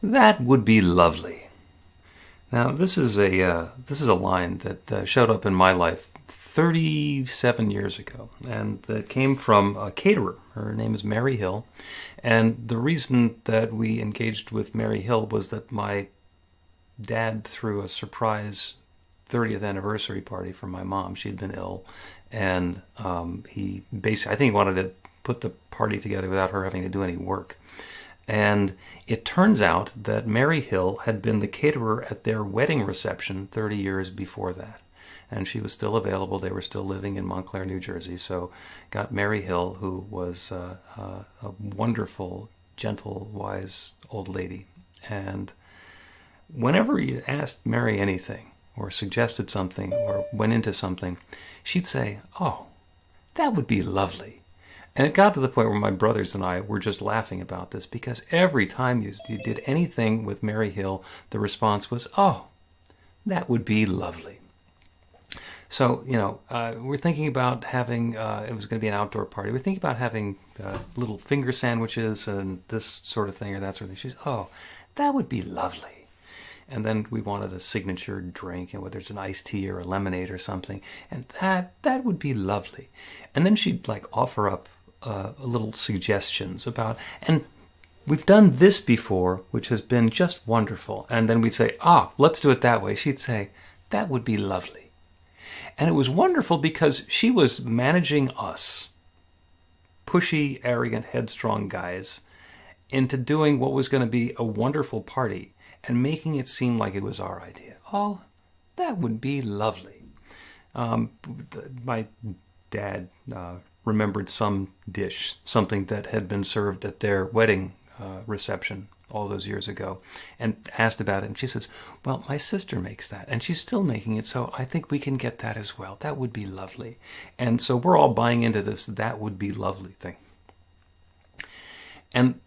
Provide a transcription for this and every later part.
That would be lovely. Now, this is a line that showed up in my life 37 years ago, and that came from a caterer. Her name is Mary Hill, and the reason that we engaged with Mary Hill was that my dad threw a surprise 30th anniversary party for my mom. She'd been ill, and he basically, I think he wanted to put the party together without her having to do any work. And it turns out that Mary Hill had been the caterer at their wedding reception 30 years before that. And she was still available. They were still living in Montclair, New Jersey. So got Mary Hill, who was a wonderful, gentle, wise old lady. And whenever you asked Mary anything, or suggested something, or went into something, she'd say, "Oh, that would be lovely." And it got to the point where my brothers and I were just laughing about this, because every time you did anything with Mary Hill, the response was, "Oh, that would be lovely." So, we're thinking about having, it was going to be an outdoor party. We're thinking about having little finger sandwiches and this sort of thing or that sort of thing. She says, "Oh, that would be lovely." And then we wanted a signature drink, and whether it's an iced tea or a lemonade or something, and that would be lovely. And then she'd offer up little suggestions about, and we've done this before, which has been just wonderful. And then we'd say, let's do it that way. She'd say, "That would be lovely." And it was wonderful because she was managing us, pushy, arrogant, headstrong guys, into doing what was going to be a wonderful party and making it seem like it was our idea. "Oh, that would be lovely." My dad remembered some dish, something that had been served at their wedding reception all those years ago, and asked about it. And she says, "Well, my sister makes that, and she's still making it, so I think we can get that as well. That would be lovely." And so we're all buying into this "that would be lovely" thing. And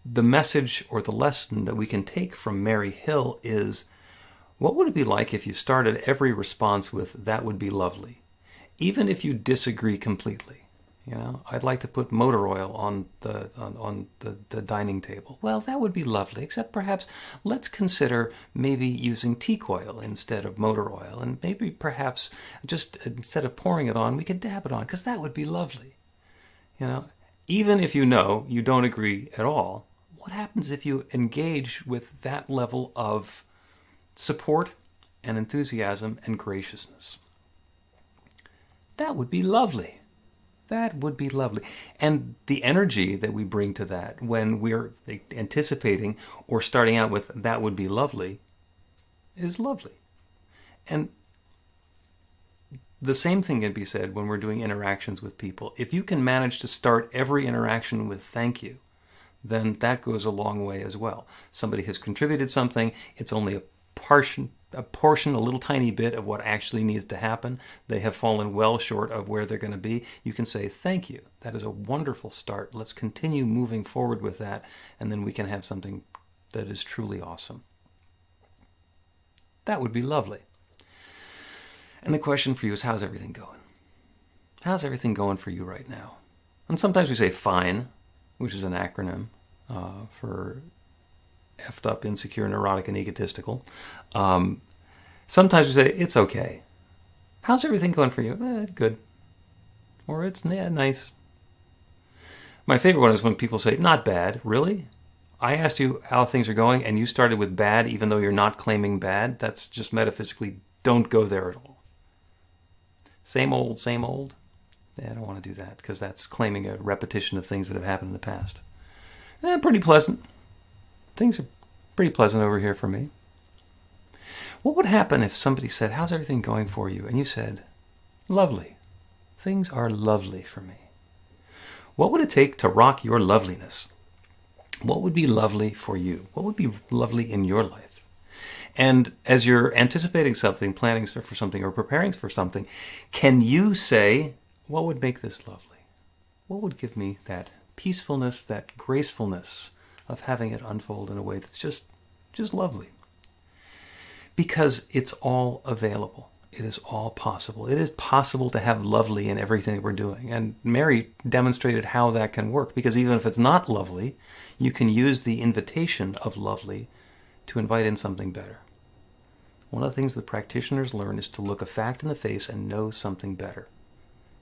the message or the lesson that we can take from Mary Hill is, what would it be like if you started every response with "that would be lovely"? Even if you disagree completely. I'd like to put motor oil on the dining table. "Well, that would be lovely, except perhaps let's consider maybe using teak oil instead of motor oil, and maybe perhaps just instead of pouring it on, we could dab it on, because that would be lovely." Even if you don't agree at all, what happens if you engage with that level of support and enthusiasm and graciousness? That would be lovely. That would be lovely. And the energy that we bring to that when we're anticipating or starting out with "that would be lovely" is lovely. And the same thing can be said when we're doing interactions with people. If you can manage to start every interaction with "thank you," then that goes a long way as well. Somebody has contributed something. It's only a portion, a little tiny bit of what actually needs to happen. They have fallen well short of where they're going to be. You can say, "Thank you. That is a wonderful start. Let's continue moving forward with that, and then we can have something that is truly awesome." That would be lovely. And the question for you is, how's everything going? How's everything going for you right now? And sometimes we say "fine," which is an acronym for effed up, insecure, neurotic, and egotistical. Sometimes we say "it's okay." How's everything going for you? Good. Or "it's nice." My favorite one is when people say "not bad." Really? I asked you how things are going, and you started with "bad," even though you're not claiming bad? That's just metaphysically, don't go there at all. Same old, same old? I don't want to do that, because that's claiming a repetition of things that have happened in the past. Pretty pleasant. Things are pretty pleasant over here for me. What would happen if somebody said, "How's everything going for you?" And you said, "Lovely. Things are lovely for me." What would it take to rock your loveliness? What would be lovely for you? What would be lovely in your life? And as you're anticipating something, planning for something, or preparing for something, can you say, what would make this lovely? What would give me that peacefulness, that gracefulness of having it unfold in a way that's just lovely? Because it's all available. It is all possible. It is possible to have lovely in everything that we're doing. And Mary demonstrated how that can work, because even if it's not lovely, you can use the invitation of lovely to invite in something better. One of the things that practitioners learn is to look a fact in the face and know something better.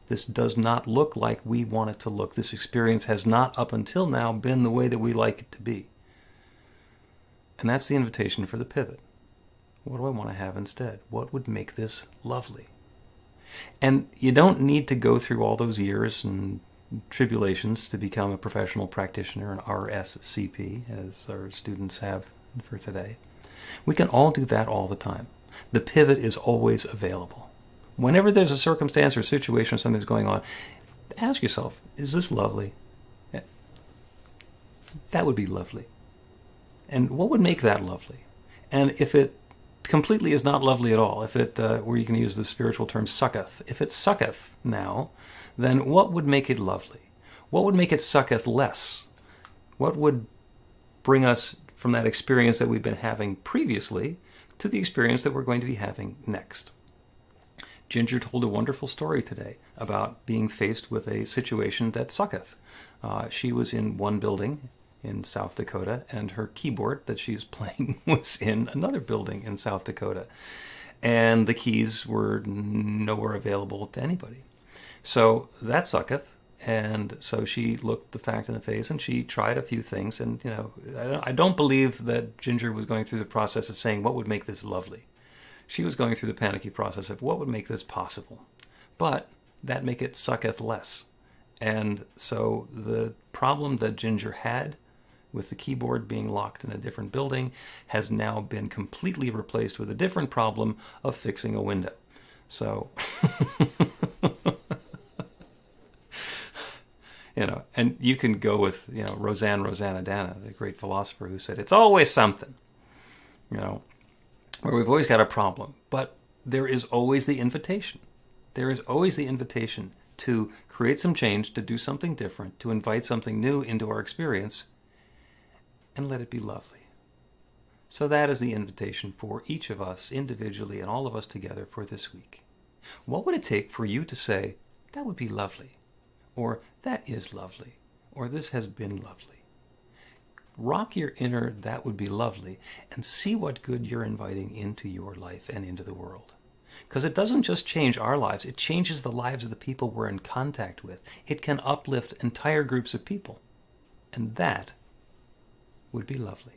This does not look like we want it to look. This experience has not up until now been the way that we like it to be. And that's the invitation for the pivot. What do I want to have instead? What would make this lovely? And you don't need to go through all those years and tribulations to become a professional practitioner, an RSCP, as our students have for today. We can all do that all the time. The pivot is always available. Whenever there's a circumstance or situation or something's going on, ask yourself, is this lovely? That would be lovely. And what would make that lovely? And if it completely is not lovely at all, if it, where you can use the spiritual term sucketh, if it sucketh now, then what would make it lovely? What would make it sucketh less? What would bring us from that experience that we've been having previously to the experience that we're going to be having next? Ginger told a wonderful story today about being faced with a situation that sucketh. She was in one building in South Dakota, and her keyboard that she's playing was in another building in South Dakota. And the keys were nowhere available to anybody. So that sucketh. And so she looked the fact in the face, and she tried a few things. And, you know, I don't believe that Ginger was going through the process of saying, what would make this lovely? She was going through the panicky process of what would make this possible. But that make it sucketh less. And so the problem that Ginger had with the keyboard being locked in a different building has now been completely replaced with a different problem of fixing a window. So, you know, and you can go with, you know, Rosanna, the great philosopher, who said, it's always something, you know, where we've always got a problem. But there is always the invitation. There is always the invitation to create some change, to do something different, to invite something new into our experience, and let it be lovely. So that is the invitation for each of us individually and all of us together for this week. What would it take for you to say, that would be lovely, or that is lovely, or this has been lovely? Rock your inner that would be lovely and see what good you're inviting into your life and into the world. Because it doesn't just change our lives, it changes the lives of the people we're in contact with. It can uplift entire groups of people. And that would be lovely.